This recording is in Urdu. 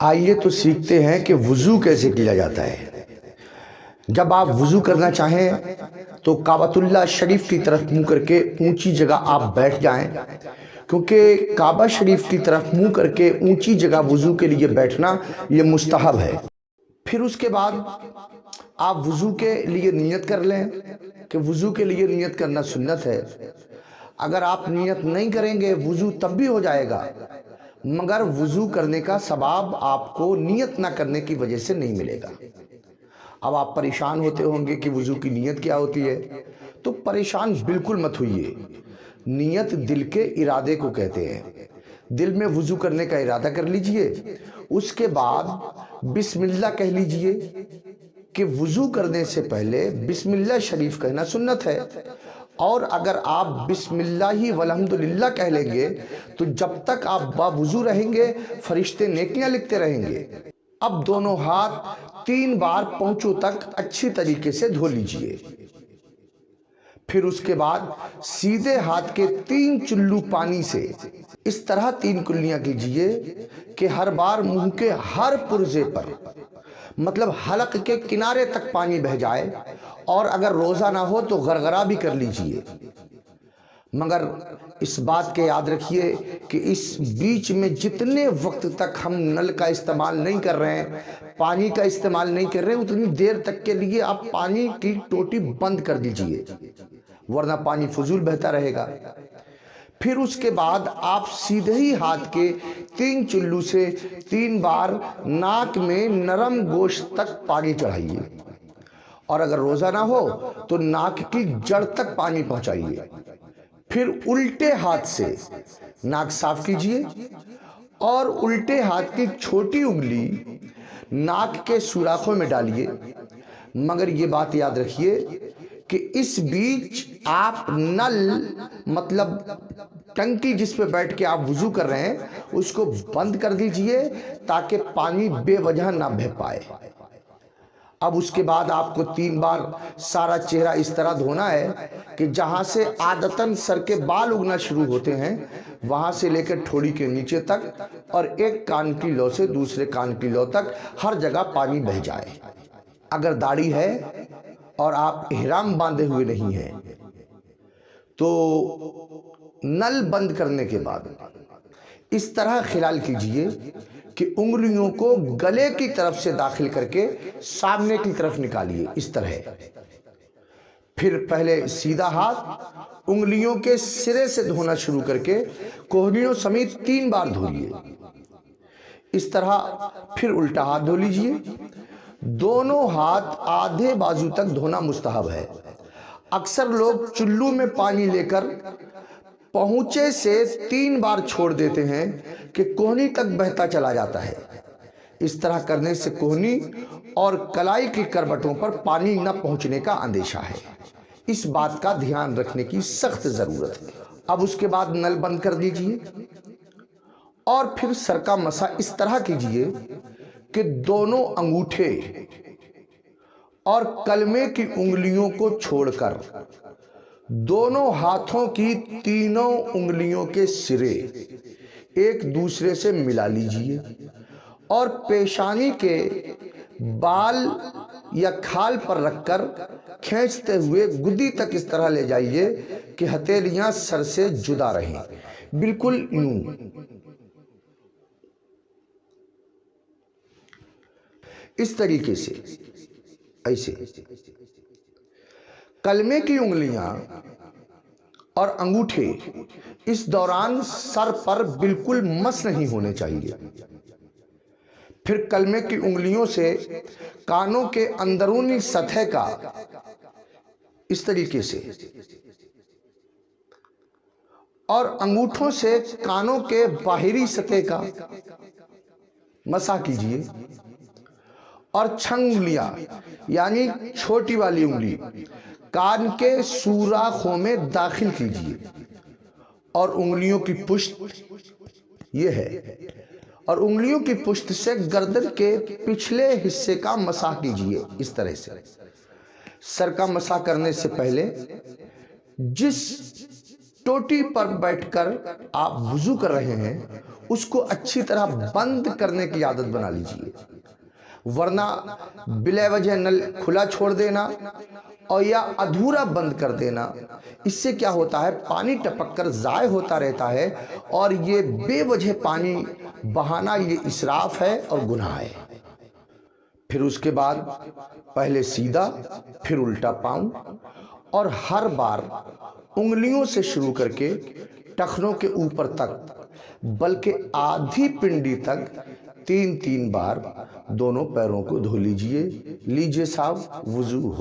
آئیے تو سیکھتے ہیں کہ وضو کیسے کیا جاتا ہے۔ جب آپ وضو کرنا چاہیں تو کعبۃ اللہ شریف کی طرف منہ کر کے اونچی جگہ آپ بیٹھ جائیں، کیونکہ کعبہ شریف کی طرف منہ کر کے اونچی جگہ وضو کے لیے بیٹھنا یہ مستحب ہے۔ پھر اس کے بعد آپ وضو کے لیے نیت کر لیں کہ وضو کے لیے نیت کرنا سنت ہے۔ اگر آپ نیت نہیں کریں گے وضو تب بھی ہو جائے گا، مگر وضو کرنے کا ثواب آپ کو نیت نہ کرنے کی وجہ سے نہیں ملے گا۔ اب آپ پریشان ہوتے ہوں گے کہ وضو کی نیت کیا ہوتی ہے، تو پریشان بالکل مت ہوئیے۔ نیت دل کے ارادے کو کہتے ہیں۔ دل میں وضو کرنے کا ارادہ کر لیجئے، اس کے بعد بسم اللہ کہہ لیجئے کہ وضو کرنے سے پہلے بسم اللہ شریف کہنا سنت ہے، اور اگر آپ بسم اللہ والحمدللہ کہہ لیں گے تو جب تک آپ باوضو رہیں گے فرشتے نیکیاں لکھتے رہیں گے۔ اب دونوں ہاتھ 3 بار پہنچوں تک اچھی طریقے سے دھو لیجئے۔ پھر اس کے بعد سیدھے ہاتھ کے 3 چلو پانی سے اس طرح 3 کلیاں کیجئے کہ ہر بار منہ کے ہر پرزے پر، مطلب حلق کے کنارے تک پانی بہہ جائے، اور اگر روزہ نہ ہو تو غرغرہ بھی کر لیجئے۔ مگر اس بات کے یاد رکھیے کہ اس بیچ میں جتنے وقت تک ہم نل کا استعمال نہیں کر رہے ہیں، پانی کا استعمال نہیں کر رہے ہیں، اتنی دیر تک کے لیے آپ پانی کی ٹوٹی بند کر دیجئے، ورنہ پانی فضول بہتا رہے گا۔ پھر اس کے بعد آپ سیدھے ہی ہاتھ کے 3 چلو سے 3 بار ناک میں نرم گوشت تک پانی چڑھائیے، اور اگر روزہ نہ ہو تو ناک کی جڑ تک پانی پہنچائیے۔ پھر الٹے ہاتھ سے ناک صاف کیجئے اور الٹے ہاتھ کی چھوٹی انگلی ناک کے سوراخوں میں ڈالیے، مگر یہ بات یاد رکھیے کہ اس بیچ آپ نل، مطلب ٹنکی جس پہ بیٹھ کے آپ وضو کر رہے ہیں، اس کو بند کر دیجئے تاکہ پانی بے وجہ نہ بہہ پائے۔ اب اس کے بعد آپ کو 3 بار سارا چہرہ اس طرح دھونا ہے کہ جہاں سے عادتاً سر کے بال اگنا شروع ہوتے ہیں وہاں سے لے کر ٹھوڑی کے نیچے تک، اور ایک کان کی لو سے دوسرے کان کی لو تک ہر جگہ پانی بہہ جائے۔ اگر داڑھی ہے اور آپ احرام باندھے ہوئے نہیں ہیں تو نل بند کرنے کے بعد اس طرح خلال کیجئے کہ انگلیوں کو گلے کی طرف سے داخل کر کے سامنے کی طرف نکالیے، اس طرح۔ پھر پہلے سیدھا ہاتھ انگلیوں کے سرے سے دھونا شروع کر کے کوہنیوں سمیت 3 بار دھوئیے، اس طرح۔ پھر الٹا ہاتھ دھو لیجئے۔ دونوں ہاتھ آدھے بازو تک دھونا مستحب ہے۔ اکثر لوگ چلو میں پانی لے کر پہنچے سے 3 بار چھوڑ دیتے ہیں کہ کوہنی تک بہتا چلا جاتا ہے۔ اس طرح کرنے سے کوہنی اور کلائی کی کربٹوں پر پانی نہ پہنچنے کا اندیشہ ہے۔ اس بات کا دھیان رکھنے کی سخت ضرورت ہے۔ اب اس کے بعد نل بند کر دیجئے اور پھر سر کا مسح اس طرح کیجئے کہ دونوں انگوٹھے اور کلمے کی انگلیوں کو چھوڑ کر دونوں ہاتھوں کی تینوں انگلیوں کے سرے ایک دوسرے سے ملا لیجئے، اور پیشانی کے بال یا کھال پر رکھ کر کھینچتے ہوئے گدی تک اس طرح لے جائیے کہ ہتھیلیاں سر سے جدا رہیں، بالکل یوں۔ اس طریقے سے ایسے کلمے کی انگلیاں اور انگوٹھے اس دوران سر پر بالکل مس نہیں ہونے چاہیے۔ پھر کلمے کی انگلیوں سے کانوں کے اندرونی سطح کا اس طریقے سے، اور انگوٹھوں سے کانوں کے باہری سطح کا مسح کیجئے، اور چھنگ انگلیاں یعنی چھوٹی والی انگلی کان کے سوراخوں میں داخل کیجئے، اور انگلیوں کی پشت یہ ہے، اور انگلیوں کی پشت سے گردن کے پچھلے حصے کا مسح کیجئے، اس طرح سے۔ سر کا مسح کرنے سے پہلے جس ٹوٹی پر بیٹھ کر آپ وضو کر رہے ہیں اس کو اچھی طرح بند کرنے کی عادت بنا لیجئے، ورنہ بلا وجہ نل کھلا چھوڑ دینا اور یا ادھورا بند کر دینا، اس سے کیا ہوتا ہے پانی ٹپک کر ضائع ہوتا رہتا ہے، اور یہ بے وجہ پانی بہانا یہ اسراف ہے اور گناہ ہے۔ پھر اس کے بعد پہلے سیدھا پھر الٹا پاؤں، اور ہر بار انگلیوں سے شروع کر کے ٹخنوں کے اوپر تک بلکہ آدھی پنڈی تک 3 بار دونوں پیروں کو دھو لیجئے۔ لیجئے صاحب وضو